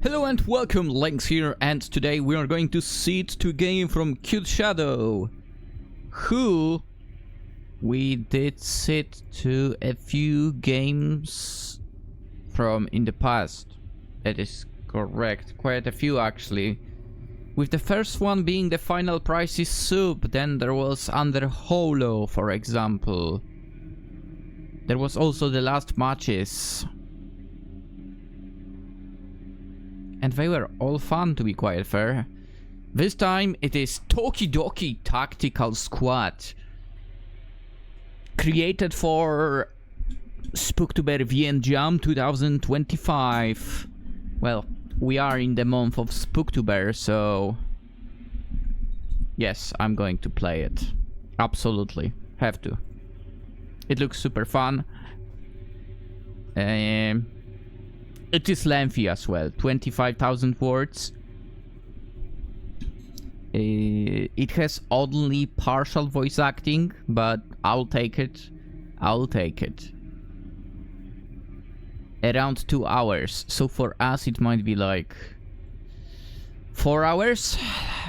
Hello and welcome, Lynx here, and today we are going to sit to a game from Cute Shadow, who we did sit to a few games from in the past. That is correct, quite a few actually. With the first one being the Final Price is Soup, then there was Under Hollow, for example. There was also the Last Matches. And they were all fun, to be quite fair. This time it is Tokidoki Tactical Squad. Created for Spooktober VN Jam 2025. Well, we are in the month of Spooktober, so... yes, I'm going to play it. Absolutely. Have to. It looks super fun. It is lengthy as well, 25,000 words. It has only partial voice acting, but I'll take it. I'll take it. Around 2 hours, so for us it might be like 4 hours,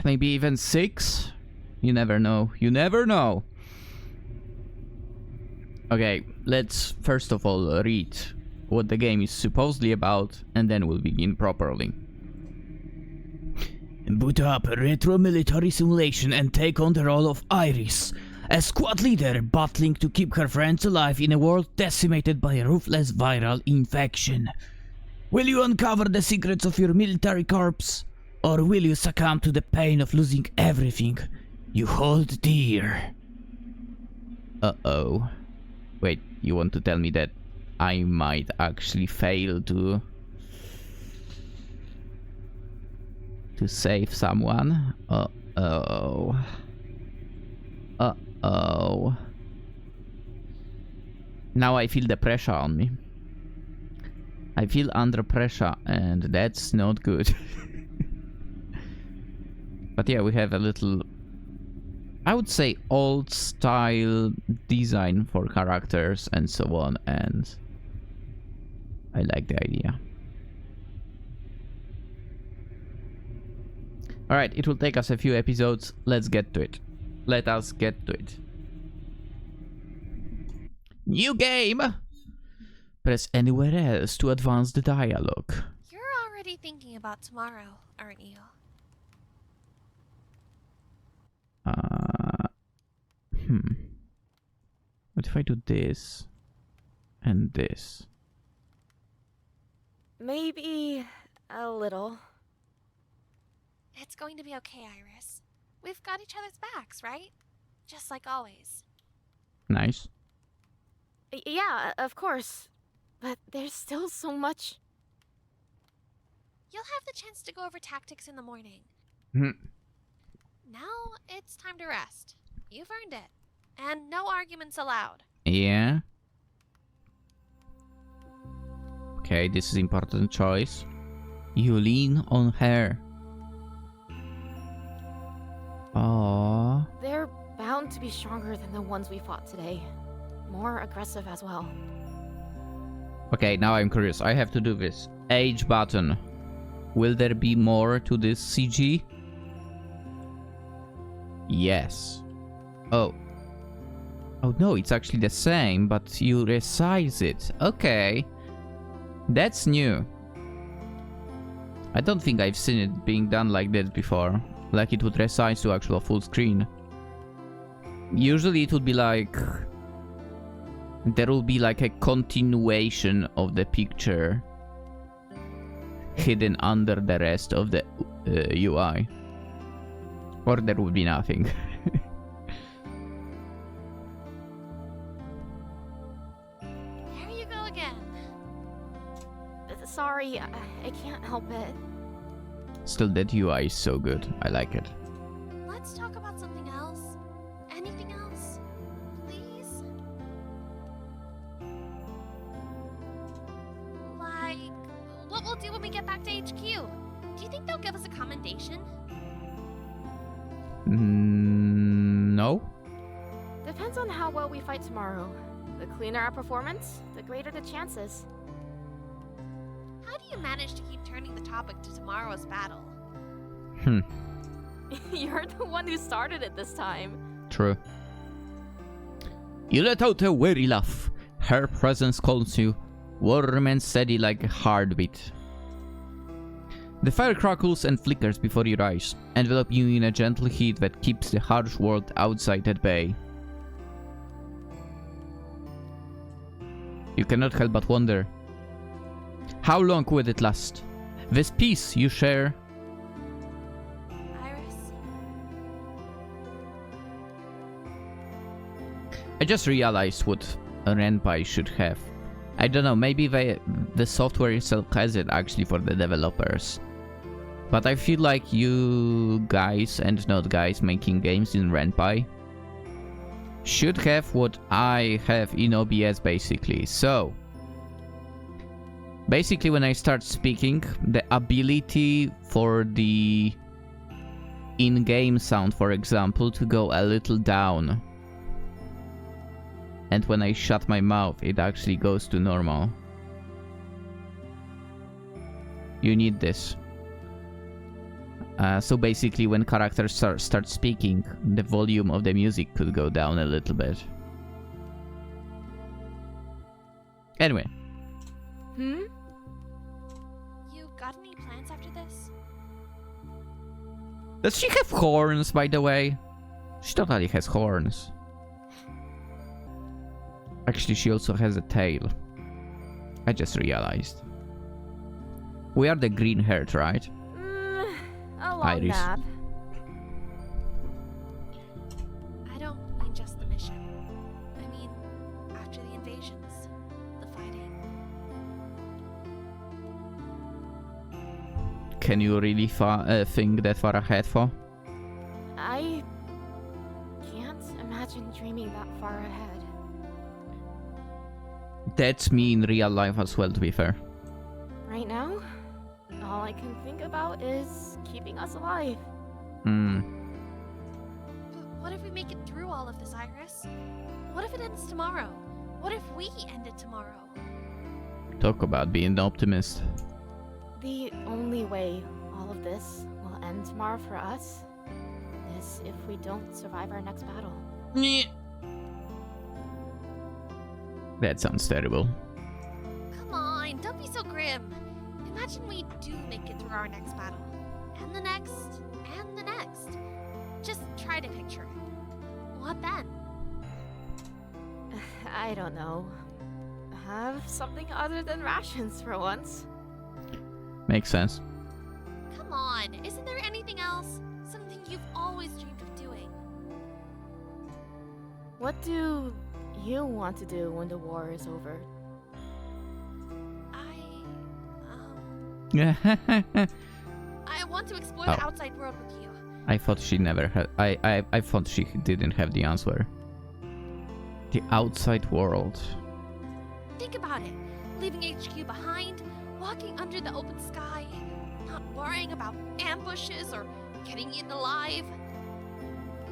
maybe even 6. You never know. You never know. Okay, let's first of all read what the game is supposedly about, and then we'll begin properly. Boot up a retro military simulation and take on the role of Iris, a squad leader battling to keep her friends alive in a world decimated by a ruthless viral infection. Will you uncover the secrets of your military corps, or will you succumb to the pain of losing everything you hold dear? Uh-oh. Wait, you want to tell me that I might actually fail to save someone? Uh-oh. Uh-oh. Now I feel the pressure on me. I feel under pressure, and that's not good. But yeah, we have a little, I would say, old style design for characters and so on, and I like the idea. Alright, it will take us a few episodes. Let's get to it. Let us get to it. New game! Press anywhere else to advance the dialogue. You're already thinking about tomorrow, aren't you? What if I do this and this? Maybe a little. It's going to be okay, Iris. We've got each other's backs, right? Just like always. Nice. Yeah, of course. But there's still so much. You'll have the chance to go over tactics in the morning. Now it's time to rest. You've earned it. And no arguments allowed. Yeah. Okay, this is important choice. You lean on her. Oh. They're bound to be stronger than the ones we fought today. More aggressive as well. Okay, now I'm curious. I have to do this. Age button. Will there be more to this CG? Yes. Oh. Oh no, it's actually the same, but you resize it. Okay. That's new. I don't think I've seen it being done like that before. Like it would resize to actual full screen. Usually it would be like... there will be like a continuation of the picture hidden under the rest of the UI. Or there would be nothing. There you go again. Sorry, I can't help it. Still, that UI is so good. I like it. Let's talk about something else. Anything else? Please? Like, what we'll do when we get back to HQ. Do you think they'll give us a commendation? No? Depends on how well we fight tomorrow. The cleaner our performance, the greater the chances. How do you manage to keep turning returning the topic to tomorrow's battle. You're the one who started it this time. True. You let out a weary laugh. Her presence calls you, warm and steady like a heartbeat. The fire crackles and flickers before your eyes, enveloping you in a gentle heat that keeps the harsh world outside at bay. You cannot help but wonder, how long will it last? This peace you share. Iris? I just realized what a Ren'Py should have. I don't know, maybe the software itself has it actually for the developers. But I feel like you guys, and not guys making games in Ren'Py, should have what I have in OBS basically. So, basically when I start speaking, the ability for the in-game sound, for example, to go a little down. And when I shut my mouth, it actually goes to normal. You need this. So basically, when characters start speaking, the volume of the music could go down a little bit. Anyway. You got any plans after this? Does she have horns, by the way? She totally has horns. Actually, she also has a tail. I just realized. We are the green-haired, right? A long Iris. nap. I don't mean just the mission. I mean, after the invasions, the fighting. Can you really think that far ahead for? I can't imagine dreaming that far ahead. That's me in real life as well, to be fair. Right now, all I can think about is keeping us alive. But what if we make it through all of this, Iris? What if it ends tomorrow? What if we end it tomorrow? Talk about being an optimist. The only way all of this will end tomorrow for us is if we don't survive our next battle. That sounds terrible. Come on, don't be so grim. Imagine we do make it through our next battle. And the next, and the next. Just try to picture it. What then? I don't know. Have something other than rations for once. Makes sense. Come on, isn't there anything else? Something you've always dreamed of doing? What do you want to do when the war is over? I want to explore Oh. the outside world with you. I thought she never had. I thought she didn't have the answer. The outside world. Think about it. Leaving HQ behind, walking under the open sky, not worrying about ambushes or getting eaten alive.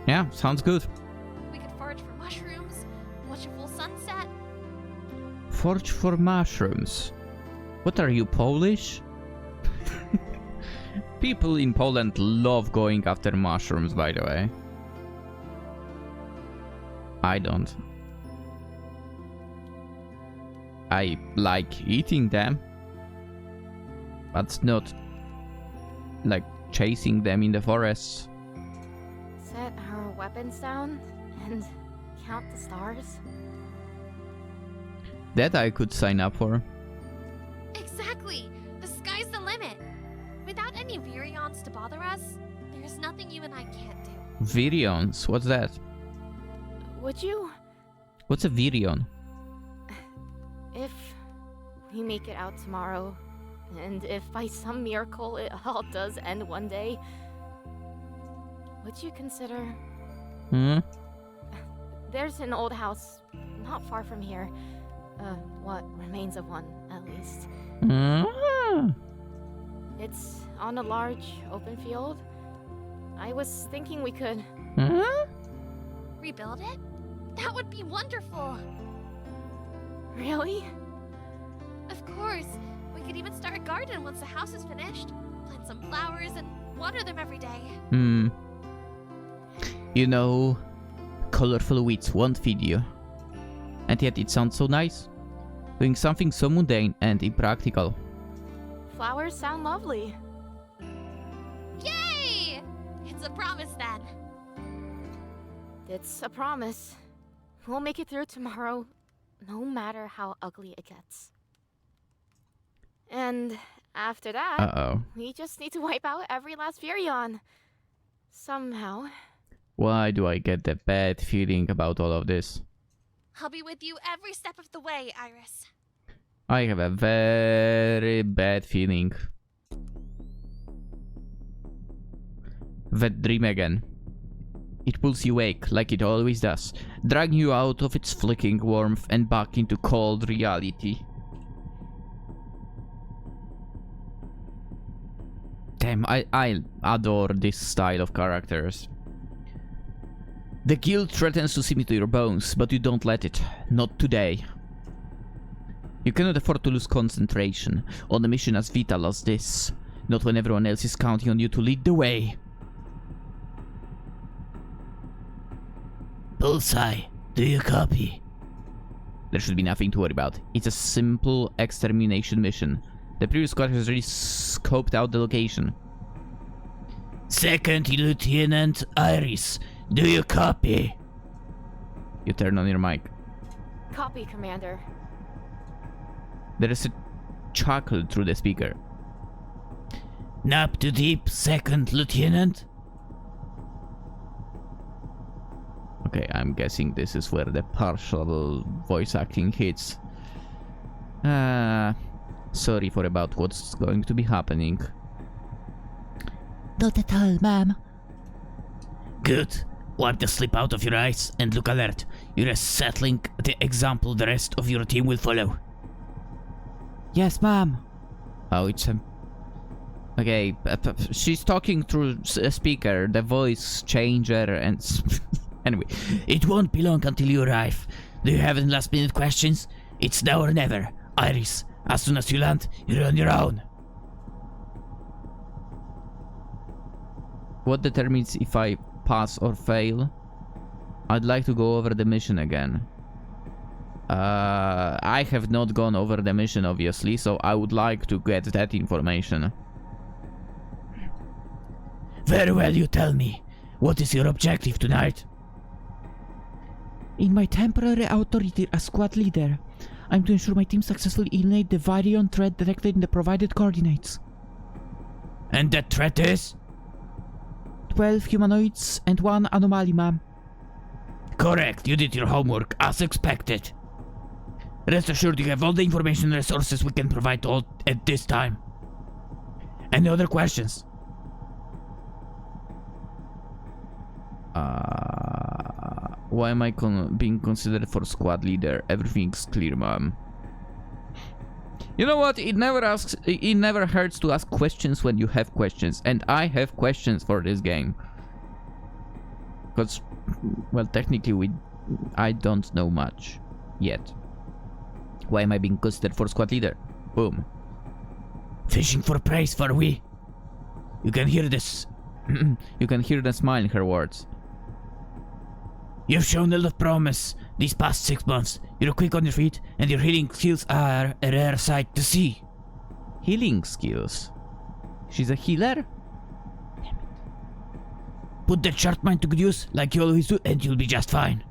Yeah, sounds good. We could forage for mushrooms, watch a full sunset. Forge for mushrooms. What are you, Polish? People in Poland love going after mushrooms, by the way. I don't. I like eating them, but not like chasing them in the forests. Set our weapons down and count the stars? That I could sign up for. Exactly! The sky's the limit! Without any virions to bother us, there's nothing you and I can't do. Virions, what's that? Would you? What's a virion? If we make it out tomorrow, and if by some miracle it all does end one day, would you consider... Hmm? There's an old house not far from here. What remains of one, at least. Hmm? It's on a large open field. I was thinking we could... Hmm? Rebuild it? That would be wonderful! Really? Of course! We could even start a garden once the house is finished. Plant some flowers and water them every day. You know, colorful weeds won't feed you. And yet it sounds so nice. Doing something so mundane and impractical. Flowers sound lovely. Yay! It's a promise then. It's a promise. We'll make it through tomorrow, no matter how ugly it gets. And after that, we just need to wipe out every last Virion. Somehow. Why do I get the bad feeling about all of this? I'll be with you every step of the way, Iris. I have a very bad feeling. That dream again. It pulls you awake, like it always does, dragging you out of its flicking warmth and back into cold reality. Damn, I adore this style of characters. The guilt threatens to seep into your bones, but you don't let it. Not today. You cannot afford to lose concentration on a mission as vital as this. Not when everyone else is counting on you to lead the way. Bullseye, do you copy? There should be nothing to worry about. It's a simple extermination mission. The previous squad has already scoped out the location. Second Lieutenant Iris, do you copy? You turn on your mic. Copy, Commander. There is a chuckle through the speaker. Nap too deep, Second Lieutenant? Okay, I'm guessing this is where the partial voice acting hits. Sorry for about what's going to be happening. Not at all, ma'am. Good. Wipe the sleep out of your eyes and look alert. You're setting the example the rest of your team will follow. Yes, ma'am. Oh, it's a... Okay, she's talking through a speaker, the voice changer and... Anyway, it won't be long until you arrive. Do you have any last minute questions? It's now or never. Iris, as soon as you land, you're on your own. What determines if I pass or fail? I'd like to go over the mission again. I have not gone over the mission, obviously, so I would like to get that information. Very well, you tell me. What is your objective tonight? In my temporary authority as squad leader, I'm to ensure my team successfully eliminate the Virion threat detected in the provided coordinates. And that threat is? 12 humanoids and 1 anomaly, ma'am. Correct, you did your homework, as expected. Rest assured you have all the information and resources we can provide all at this time. Any other questions? Why am I being considered for squad leader? Everything's clear, ma'am. You know what? It never hurts to ask questions when you have questions, and I have questions for this game. Because, well, technically I don't know much yet. Why am I being considered for squad leader? Boom. Fishing for praise, for we. You can hear this. You can hear the smile in her words. You've shown a lot of promise these past 6 months. You're quick on your feet, and your healing skills are a rare sight to see. Healing skills? She's a healer? Damn it. Put that sharp mind to good use, like you always do, and you'll be just fine.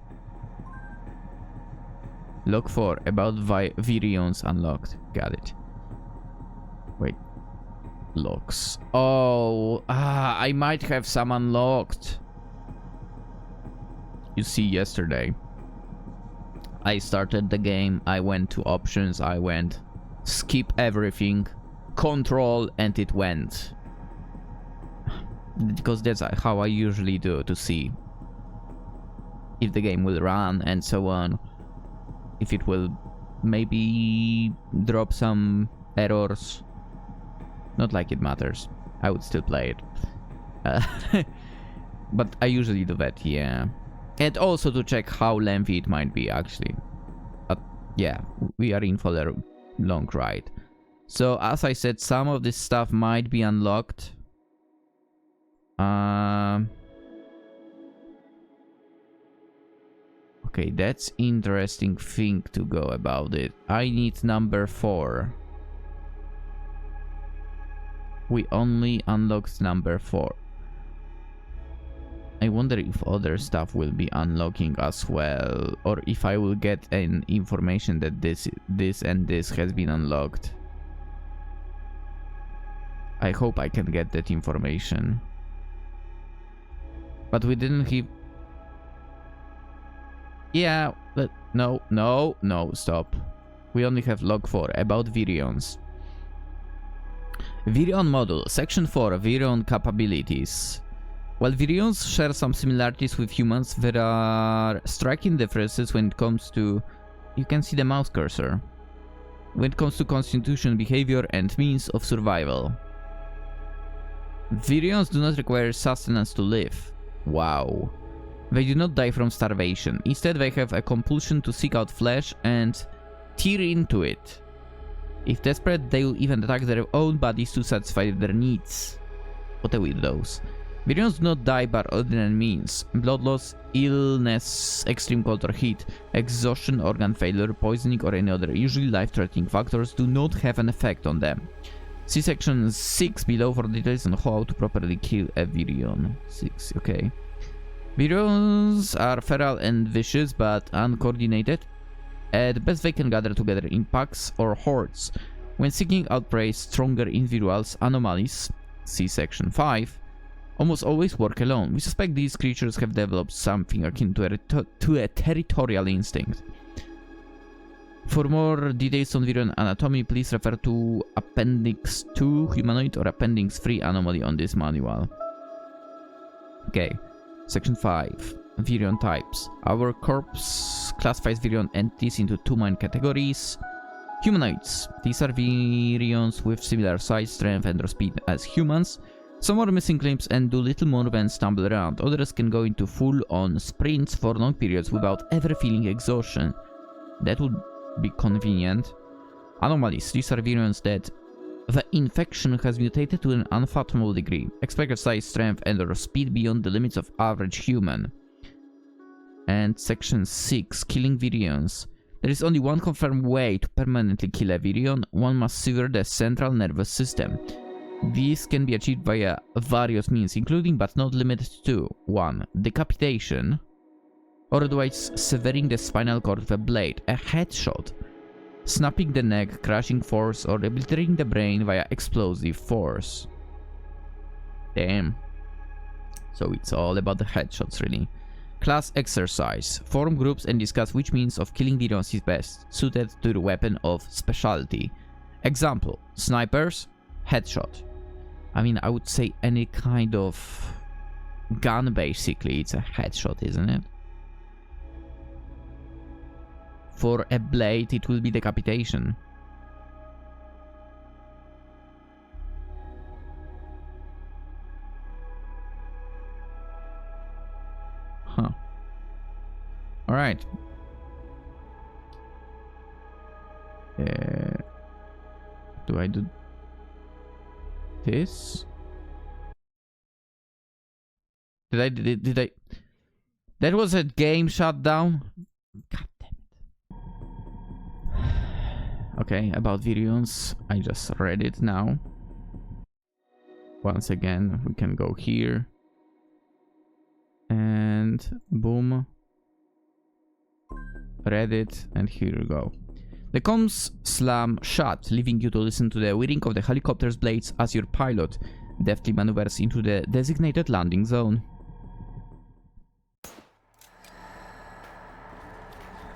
Log 4, about Virions unlocked. Got it. Wait. Logs. Oh, I might have some unlocked. You see, yesterday I started the game, I went to options, I went skip everything, control, and it went. Because that's how I usually do, to see if the game will run and so on. If it will maybe drop some errors. Not like it matters. I would still play it. But I usually do that, yeah. And also to check how lengthy it might be, actually. But yeah, we are in for a long ride. So, as I said, some of this stuff might be unlocked. Okay, that's interesting thing to go about it. I need number 4. We only unlocked number 4. I wonder if other stuff will be unlocking as well, or if I will get an information that this and this has been unlocked. I hope I can get that information. But we didn't have... Yeah, but no, stop. We only have log 4 about virions. Virion module, section 4, virion capabilities. While virions share some similarities with humans, there are striking differences when it comes to... You can see the mouse cursor. When it comes to constitution, behavior, and means of survival. Virions do not require sustenance to live. Wow. They do not die from starvation. Instead, they have a compulsion to seek out flesh and tear into it. If desperate, they will even attack their own bodies to satisfy their needs. What are with those? Virions do not die by ordinary means. Blood loss, illness, extreme cold or heat, exhaustion, organ failure, poisoning, or any other usually life-threatening factors do not have an effect on them. See section 6 below for details on how to properly kill a virion. 6, okay. Virions are feral and vicious, but uncoordinated. At best, they can gather together in packs or hordes. When seeking out prey, stronger individuals, anomalies, see section 5, almost always work alone. We suspect these creatures have developed something akin to a territorial instinct. For more details on virion anatomy, please refer to Appendix 2 Humanoid or Appendix 3 Anomaly on this manual. Okay, section 5. Virion types. Our corpse classifies virion entities into 2 main categories. Humanoids. These are virions with similar size, strength, and speed as humans. Some are missing limbs and do little more than stumble around. Others can go into full-on sprints for long periods without ever feeling exhaustion. That would be convenient. Anomalies. These are virions that the infection has mutated to an unfathomable degree. Expected size, strength, and or speed beyond the limits of average human. And section 6. Killing virions. There is only one confirmed way to permanently kill a virion. One must sever the central nervous system. These can be achieved via various means, including but not limited to 1. Decapitation, or otherwise severing the spinal cord with a blade, a headshot, snapping the neck, crushing force, or obliterating the brain via explosive force. Damn. So it's all about the headshots, really. Class exercise. Form groups and discuss which means of killing virions is best suited to the weapon of specialty. Example: snipers, headshot. I mean, I would say any kind of gun, basically, it's a headshot, isn't it? For a blade, it will be decapitation. Huh. Alright. Do I do this? Did I? That was a game shutdown? God damn it. Okay, about virions. I just read it now. Once again, we can go here. And boom. Read it, and here we go. The comms slam shut, leaving you to listen to the whirring of the helicopter's blades as your pilot deftly maneuvers into the designated landing zone.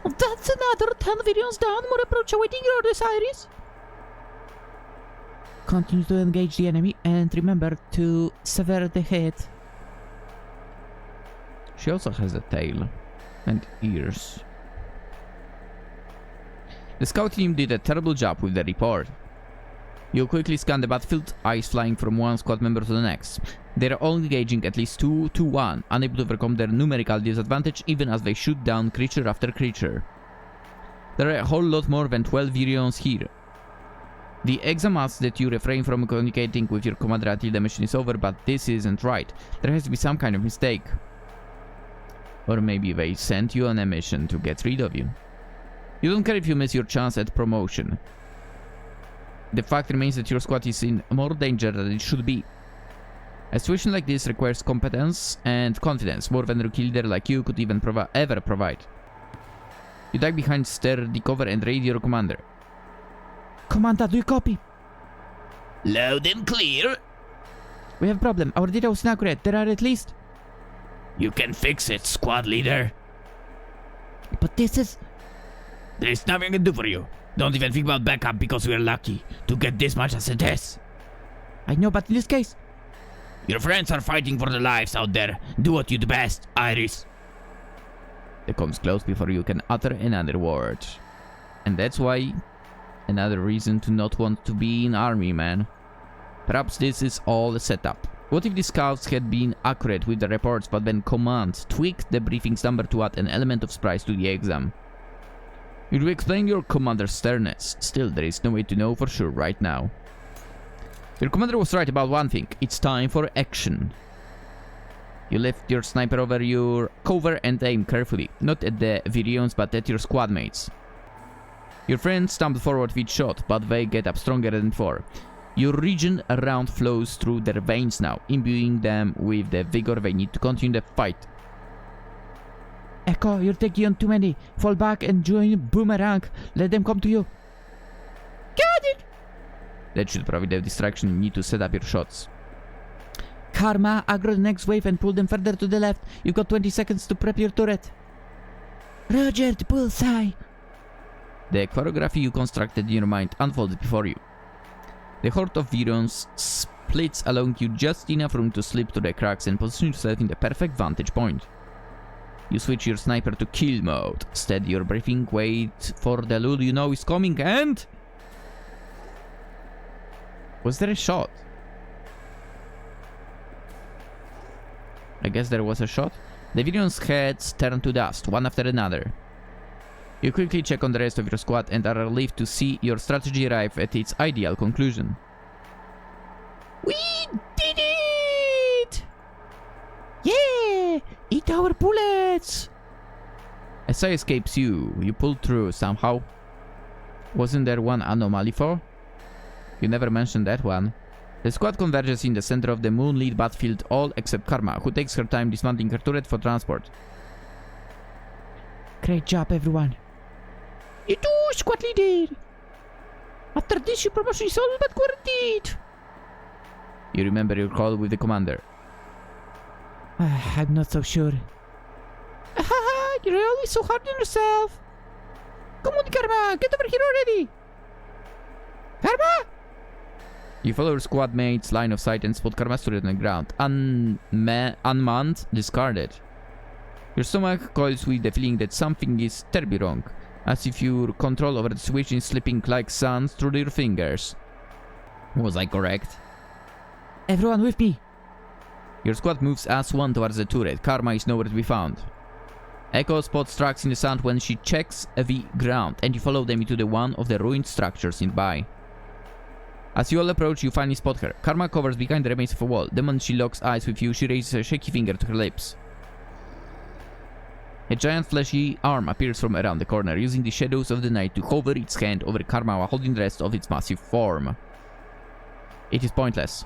That's another 10 virions down. More approach awaiting your orders, Iris. Continue to engage the enemy and remember to sever the head. She also has a tail and ears. The scout team did a terrible job with the report. You quickly scan the battlefield, eyes flying from one squad member to the next. They are all engaging at least 2 to 1, unable to overcome their numerical disadvantage even as they shoot down creature after creature. There are a whole lot more than 12 virions here. The exam asks that you refrain from communicating with your commander until the mission is over, but this isn't right. There has to be some kind of mistake. Or maybe they sent you on a mission to get rid of you. You don't care if you miss your chance at promotion. The fact remains that your squad is in more danger than it should be. A situation like this requires competence and confidence, more than a rookie leader like you could even ever provide. You duck behind sturdy cover and radio your commander. Commander, do you copy? Loud and clear. We have a problem. Our data was inaccurate. There are at least... You can fix it, squad leader. But this is... There is nothing I can do for you. Don't even think about backup because we are lucky to get this much as it is. I know, but in this case... Your friends are fighting for their lives out there. Do what you do best, Iris. It comes close before you can utter another word. And that's why... Another reason to not want to be in army, man. Perhaps this is all a setup. What if the scouts had been accurate with the reports, but then command tweaked the briefing's number to add an element of surprise to the exam? It will explain your commander's sternness. Still, there is no way to know for sure right now. Your commander was right about one thing. It's time for action. You lift your sniper over your cover and aim carefully. Not at the Virions, but at your squad mates. Your friends stumble forward with each shot, but they get up stronger than before. Your region around flows through their veins now, imbuing them with the vigor they need to continue the fight. Echo, you're taking on too many. Fall back and join Boomerang. Let them come to you. Got it! That should provide the distraction you need to set up your shots. Karma, aggro the next wave and pull them further to the left. You've got 20 seconds to prep your turret. Roger, the bullseye. The choreography you constructed in your mind unfolded before you. The horde of Virions splits, allowing you just enough room to slip through the cracks and position yourself in the perfect vantage point. You switch your sniper to kill mode, steady your briefing, wait for the loot you know is coming, and... Was there a shot? I guess there was a shot. The Virions' heads turn to dust, one after another. You quickly check on the rest of your squad and are relieved to see your strategy arrive at its ideal conclusion. We did it! Yeah! Eat our bullets! As Sai escapes you, you pull through somehow. Wasn't there one anomaly for? You never mentioned that one. The squad converges in the center of the moonlit battlefield, all except Karma, who takes her time dismantling her turret for transport. Great job, everyone. You too, squad leader! After this, your promotion is all but guaranteed! You remember your call with the commander. I'm not so sure. You're always so hard on yourself! Come on, Karma! Get over here already! Karma! You follow your squad mates' line of sight and spot Karma's turret on the ground. Unmanned, discarded. Your stomach coils with the feeling that something is terribly wrong, as if your control over the situation is slipping like sand through your fingers. Was I correct? Everyone with me! Your squad moves as one towards the turret. Karma is nowhere to be found. Echo spots tracks in the sand when she checks the ground, and you follow them into one of the ruined structures nearby. As you all approach, you finally spot her. Karma covers behind the remains of a wall. The moment she locks eyes with you, she raises a shaky finger to her lips. A giant fleshy arm appears from around the corner, using the shadows of the night to hover its hand over Karma while holding the rest of its massive form. It is pointless.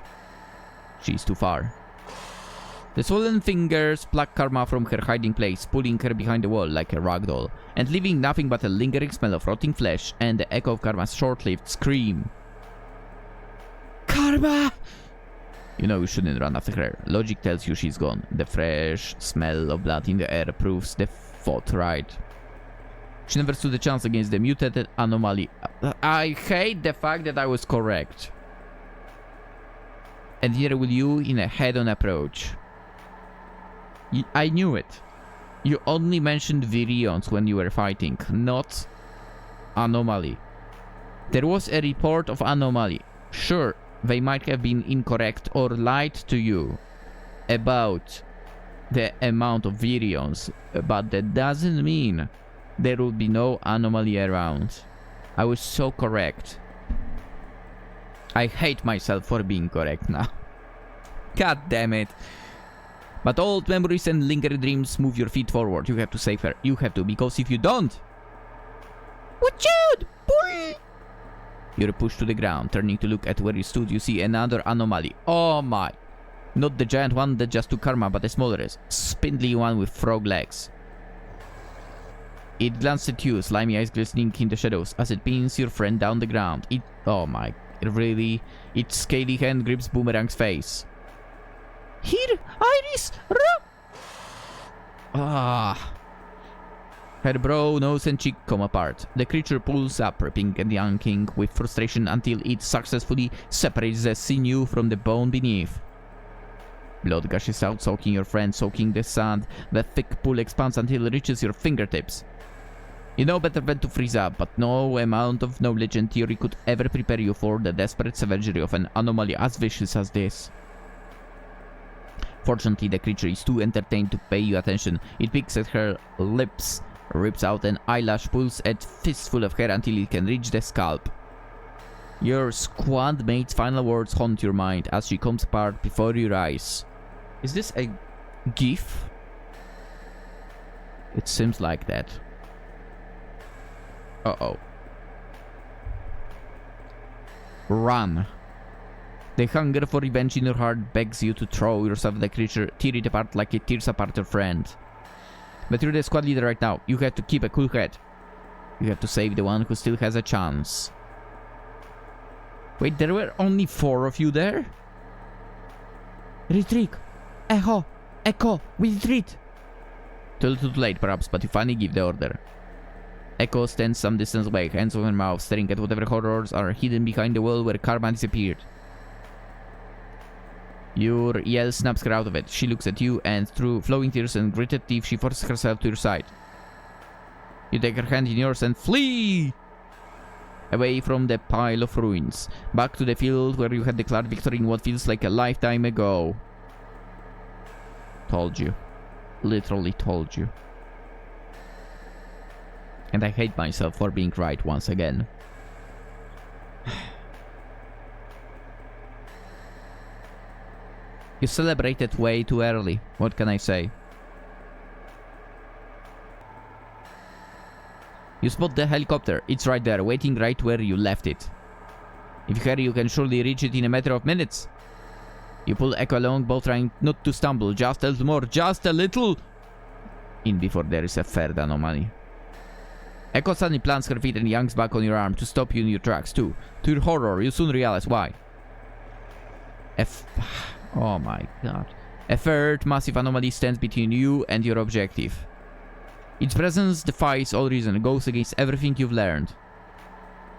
She is too far. The swollen fingers pluck Karma from her hiding place, pulling her behind the wall like a ragdoll, and leaving nothing but a lingering smell of rotting flesh and the echo of Karma's short-lived scream. Karma! You know you shouldn't run after her. Logic tells you she's gone. The fresh smell of blood in the air proves the thought right. She never stood a chance against the mutated anomaly. I hate the fact that I was correct. And here will you in a head-on approach. I knew it. You only mentioned Virions when you were fighting, not anomaly. There was a report of anomaly. Sure, they might have been incorrect or lied to you about the amount of Virions, but that doesn't mean there will be no anomaly around. I was so correct. I hate myself for being correct now. God damn it. But old memories and lingering dreams move your feet forward. You have to save her. You have to, because if you don't... Watch out! Boy! You're pushed to the ground. Turning to look at where you stood, you see another anomaly. Oh my. Not the giant one that just took karma, but a smaller, spindly one with frog legs. It glanced at you, slimy eyes glistening in the shadows, as it pins your friend down the ground. Oh my, really? Its scaly hand grips Boomerang's face. Here, Iris! Ah. Her brow, nose, and cheek come apart. The creature pulls up, ripping and yanking with frustration until it successfully separates the sinew from the bone beneath. Blood gushes out, soaking your friend, soaking the sand. The thick pool expands until it reaches your fingertips. You know better than to freeze up, but no amount of knowledge and theory could ever prepare you for the desperate savagery of an anomaly as vicious as this. Fortunately, the creature is too entertained to pay you attention. It picks at her lips, rips out an eyelash, pulls a fistful of hair until it can reach the scalp. Your squad mate's final words haunt your mind as she comes apart before your eyes. Is this a GIF? It seems like that. Uh-oh. Run. The hunger for revenge in your heart begs you to throw yourself at the creature, tear it apart like it tears apart your friend. But you're the squad leader right now. You have to keep a cool head. You have to save the one who still has a chance. Wait, there were only 4 of you there? Retreat! Echo! We retreat! Too late perhaps, but you finally give the order. Echo stands some distance away, hands on her mouth, staring at whatever horrors are hidden behind the wall where Karma disappeared. Your yell snaps her out of it. She looks at you, and through flowing tears and gritted teeth, she forces herself to your side. You take her hand in yours and flee! Away from the pile of ruins, back to the field where you had declared victory in what feels like a lifetime ago. Told you. Literally told you. And I hate myself for being right once again. You celebrated way too early. What can I say? You spot the helicopter. It's right there, waiting right where you left it. If you hurry, you can surely reach it in a matter of minutes. You pull Echo along, both trying not to stumble. Just a little more, just a little. In before there is a third anomaly. Echo suddenly plants her feet and yanks back on your arm to stop you in your tracks too. To your horror, you soon realize why. Oh my god. A third massive anomaly stands between you and your objective. Its presence defies all reason, goes against everything you've learned.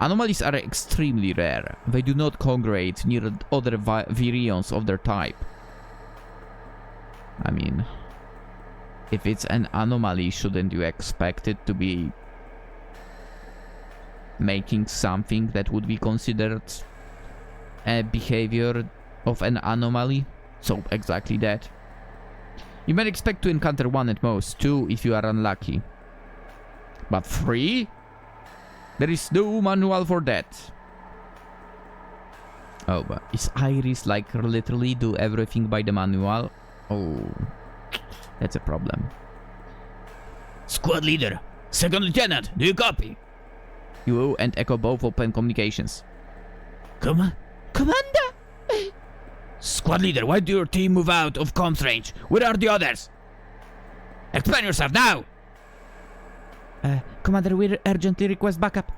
Anomalies are extremely rare. They do not congregate near other virions of their type. I mean, if it's an anomaly, shouldn't you expect it to be making something that would be considered a behavior of an anomaly? So exactly that. You might expect to encounter 1 at most, 2 if you are unlucky. But 3? There is no manual for that. Oh, but is Iris like literally do everything by the manual? Oh, that's a problem. Squad leader, second lieutenant, do you copy? You and Echo both open communications. Commander? Squad leader, why do your team move out of comms range? Where are the others? Explain yourself now! Commander, we urgently request backup.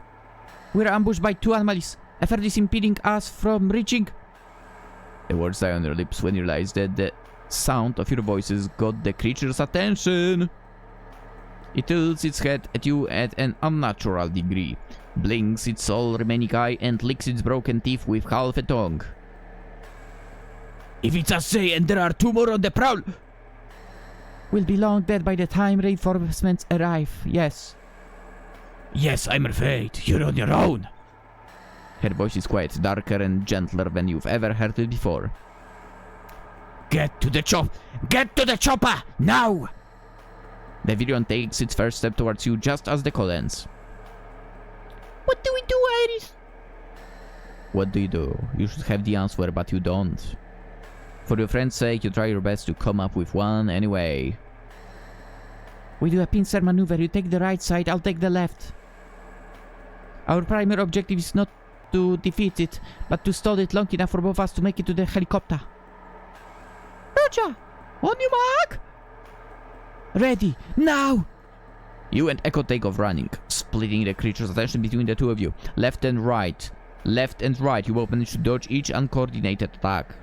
We're ambushed by 2 anomalies. A third is impeding us from reaching. The words die on your lips when you realize that the sound of your voices got the creature's attention. It tilts its head at you at an unnatural degree, blinks its sole remaining eye, and licks its broken teeth with half a tongue. If it's us say and there are 2 more on the prowl... We'll be long dead by the time reinforcements arrive, yes. Yes, I'm afraid. You're on your own. Her voice is quiet, darker and gentler than you've ever heard it before. Get to the chopper! Now! The Virion takes its first step towards you just as the call ends. What do we do, Iris? What do? You should have the answer, but you don't. For your friend's sake, you try your best to come up with one anyway. We do a pincer maneuver. You take the right side, I'll take the left. Our primary objective is not to defeat it, but to stall it long enough for both of us to make it to the helicopter. Roger! On your mark! Ready, now! You and Echo take off running, splitting the creature's attention between the two of you. Left and right. Left and right. You both manage to dodge each uncoordinated attack.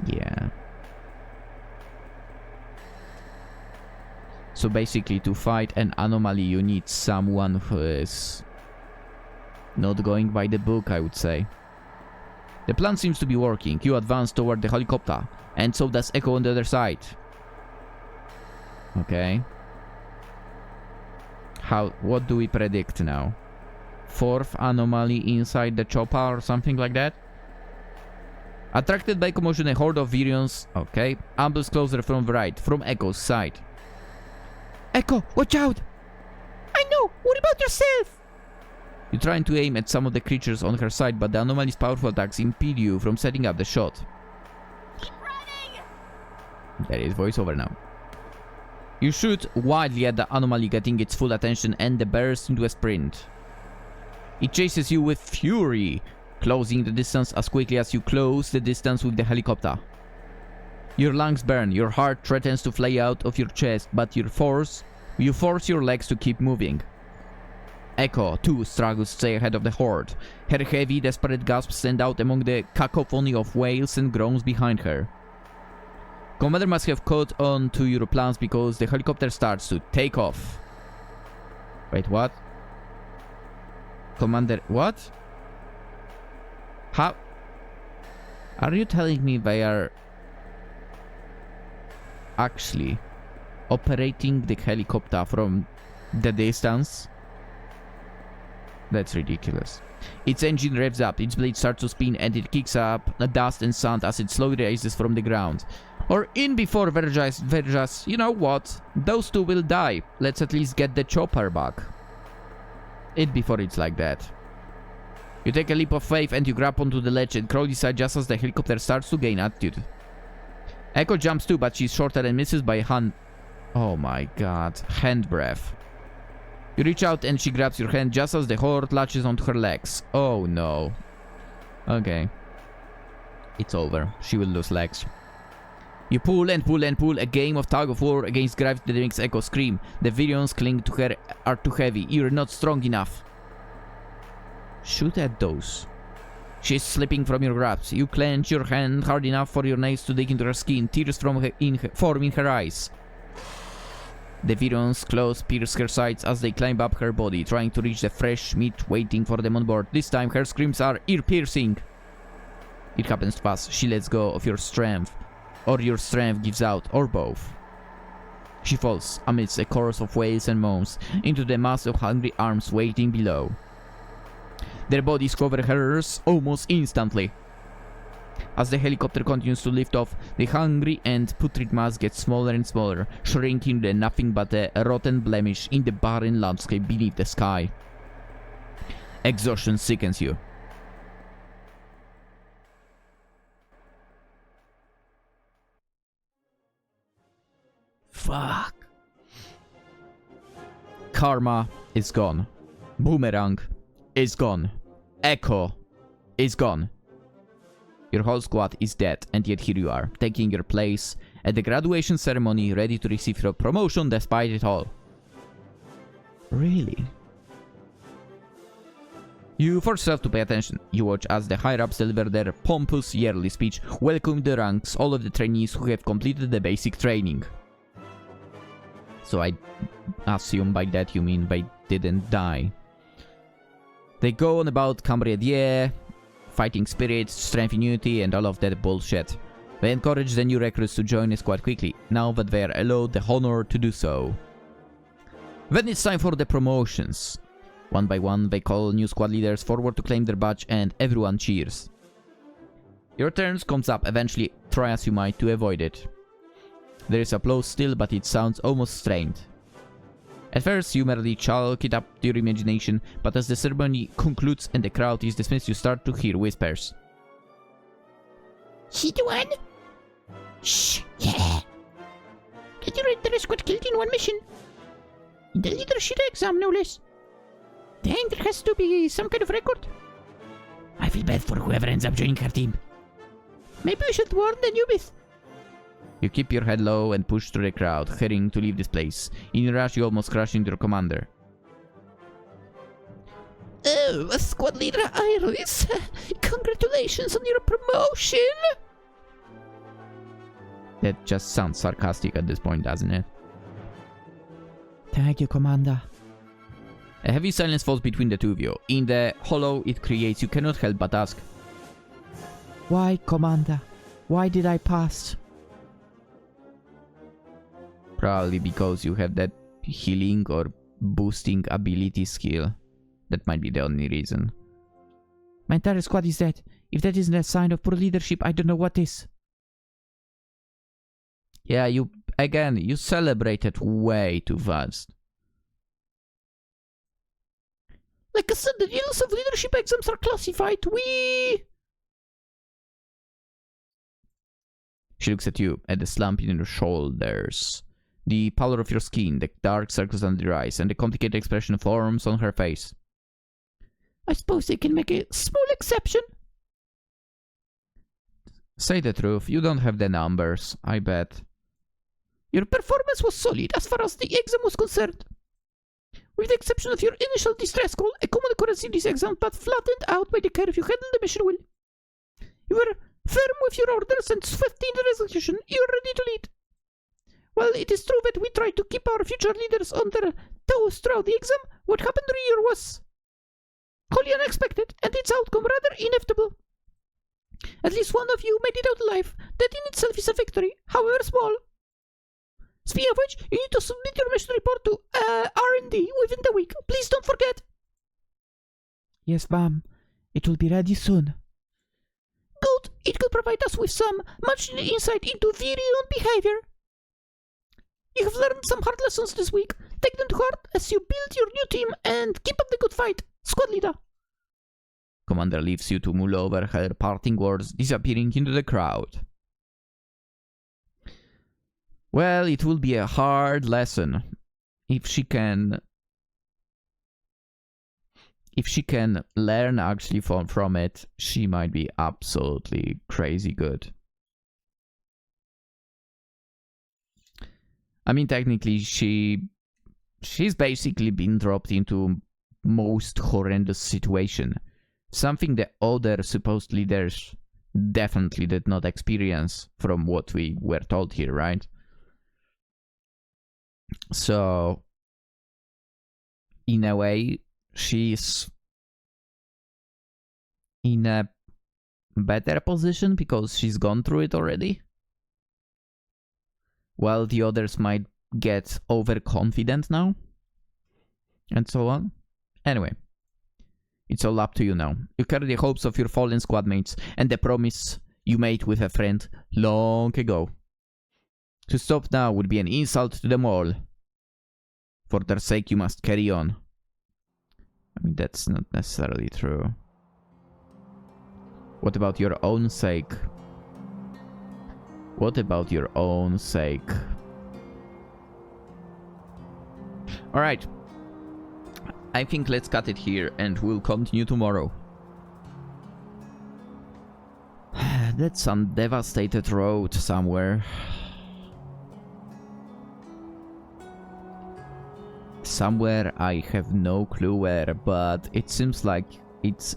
Yeah. So basically, to fight an anomaly, you need someone who is not going by the book, I would say. The plan seems to be working. You advance toward the helicopter, and so does Echo on the other side. Okay. What do we predict now? Fourth anomaly inside the chopper or something like that? Attracted by commotion, a horde of virions. Okay. Ambles closer from the right, from Echo's side. Echo, watch out! I know! What about yourself? You're trying to aim at some of the creatures on her side, but the anomaly's powerful attacks impede you from setting up the shot. Keep running! There is voiceover now. You shoot wildly at the anomaly, getting its full attention, and the burst into a sprint. It chases you with fury, closing the distance as quickly as you close the distance with the helicopter. Your lungs burn, your heart threatens to fly out of your chest, but you force your legs to keep moving. Echo, too, struggles to stay ahead of the horde. Her heavy, desperate gasps stand out among the cacophony of wails and groans behind her. Commander must have caught on to your plans because the helicopter starts to take off. Wait, what? Commander, what? How? Are you telling me they are actually operating the helicopter from the distance? That's ridiculous. Its engine revs up, its blade starts to spin, and it kicks up dust and sand as it slowly rises from the ground. Or in before Verjas, you know what? Those two will die. Let's at least get the chopper back. It before it's like that. You take a leap of faith and you grab onto the ledge and crawl inside just as the helicopter starts to gain altitude. Echo jumps too, but she's shorter and misses by a hand. Oh my god. Hand breath. You reach out and she grabs your hand just as the horde latches onto her legs. Oh no. Okay. It's over. She will lose legs. You pull and pull and pull, a game of tug of war against gravity that makes Echo scream. The virions cling to her are too heavy. You're not strong enough. Shoot at those. She's slipping from your grasp. You clench your hand hard enough for your nails to dig into her skin. Tears form in her eyes. The virions' claws pierce her sides as they climb up her body, trying to reach the fresh meat waiting for them on board. This time her screams are ear-piercing. It happens fast. She lets go of your strength. Or your strength gives out, or both. She falls, amidst a chorus of wails and moans, into the mass of hungry arms waiting below. Their bodies cover hers almost instantly. As the helicopter continues to lift off, the hungry and putrid mass gets smaller and smaller, shrinking to nothing but a rotten blemish in the barren landscape beneath the sky. Exhaustion sickens you. Fuck. Karma is gone. Boomerang is gone. Echo is gone. Your whole squad is dead, and yet here you are, taking your place at the graduation ceremony, ready to receive your promotion despite it all. Really? You force yourself to pay attention. You watch as the higher-ups deliver their pompous yearly speech, welcoming the ranks, all of the trainees who have completed the basic training. So I assume by that you mean they didn't die. They go on about camaraderie, fighting spirit, strength in unity, and all of that bullshit. They encourage the new recruits to join the squad quickly, now that they are allowed the honor to do so. Then it's time for the promotions. One by one, they call new squad leaders forward to claim their badge, and everyone cheers. Your turn comes up eventually, try as you might to avoid it. There is applause still, but it sounds almost strained. At first, you merely chalk it up to your imagination, but as the ceremony concludes and the crowd is dismissed, you start to hear whispers. See the one? Shh, yeah. Get your entire squad killed in one mission. In the leadership exam, no less. Dang, there has to be some kind of record. I feel bad for whoever ends up joining our team. Maybe we should warn the newbies. You keep your head low and push through the crowd, hurrying to leave this place. In a rush, you almost crash into your commander. Oh, Squad Leader Iris! Congratulations on your promotion! That just sounds sarcastic at this point, doesn't it? Thank you, Commander. A heavy silence falls between the two of you. In the hollow it creates, you cannot help but ask. Why, Commander? Why did I pass? Probably because you have that healing or boosting ability skill. That might be the only reason. My entire squad is dead. If that isn't a sign of poor leadership, I don't know what is. Yeah, you celebrated way too fast. Like I said, the rules of leadership exams are classified. She looks at you, at the slump in your shoulders. The pallor of your skin, the dark circles under your eyes, and the complicated expression forms on her face. I suppose they can make a small exception. Say the truth, you don't have the numbers, I bet. Your performance was solid as far as the exam was concerned. With the exception of your initial distress call, a common occurrence in this exam, but flattened out by the care you handled the mission well. You were firm with your orders and swift in the execution. You are ready to lead. Well, it is true that we try to keep our future leaders on their toes throughout the exam. What happened here was wholly unexpected, and its outcome rather inevitable. At least one of you made it out alive. That in itself is a victory, however small. Speaking of which, you need to submit your mission report to R&D within the week. Please don't forget. Yes, ma'am. It will be ready soon. Good. It could provide us with some much insight into virion behavior. You have learned some hard lessons this week. Take them to heart as you build your new team and keep up the good fight, Squad Leader. Commander leaves you to mull over her parting words, disappearing into the crowd. Well, it will be a hard lesson. If she can learn actually from it, she might be absolutely crazy good. I mean, technically, she's basically been dropped into most horrendous situation. Something the other supposed leaders definitely did not experience from what we were told here, right? So, in a way, she's in a better position because she's gone through it already. While the others might get overconfident now. And so on. Anyway. It's all up to you now. You carry the hopes of your fallen squad mates and the promise you made with a friend long ago. To stop now would be an insult to them all. For their sake you must carry on. I mean, that's not necessarily true. What about your own sake? What about your own sake? Alright. I think let's cut it here and we'll continue tomorrow. That's some devastated road somewhere. Somewhere I have no clue where, but it seems like it's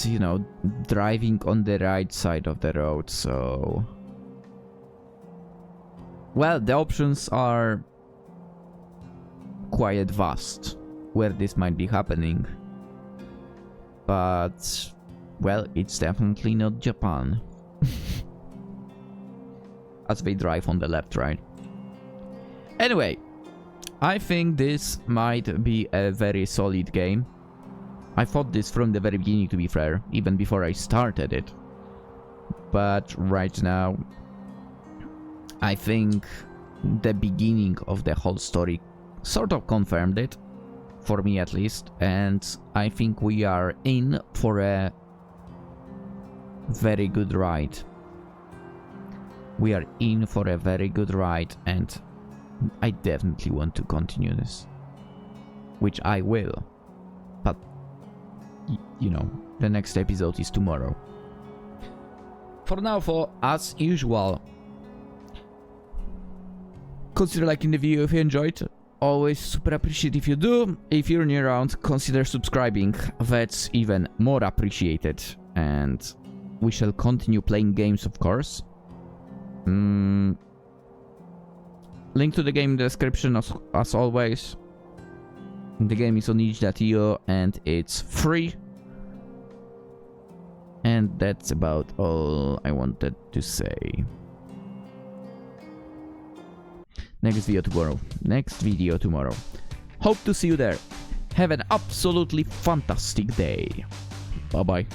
you know, driving on the right side of the road, so... Well, the options are quite vast where this might be happening. But, well, it's definitely not Japan. As they drive on the left, right? Anyway, I think this might be a very solid game. I thought this from the very beginning, to be fair, even before I started it. But right now, I think the beginning of the whole story sort of confirmed it, for me at least, and I think we are in for a very good ride. We are in for a very good ride, and I definitely want to continue this. Which I will. But, you know, the next episode is tomorrow. For now, as usual, consider liking the video if you enjoyed. Always super appreciate if you do. If you're new around, consider subscribing. That's even more appreciated. And we shall continue playing games, of course. Link to the game in the description as always. The game is on itch.io and it's free. And that's about all I wanted to say. Next video tomorrow. Hope to see you there. Have an absolutely fantastic day. Bye bye.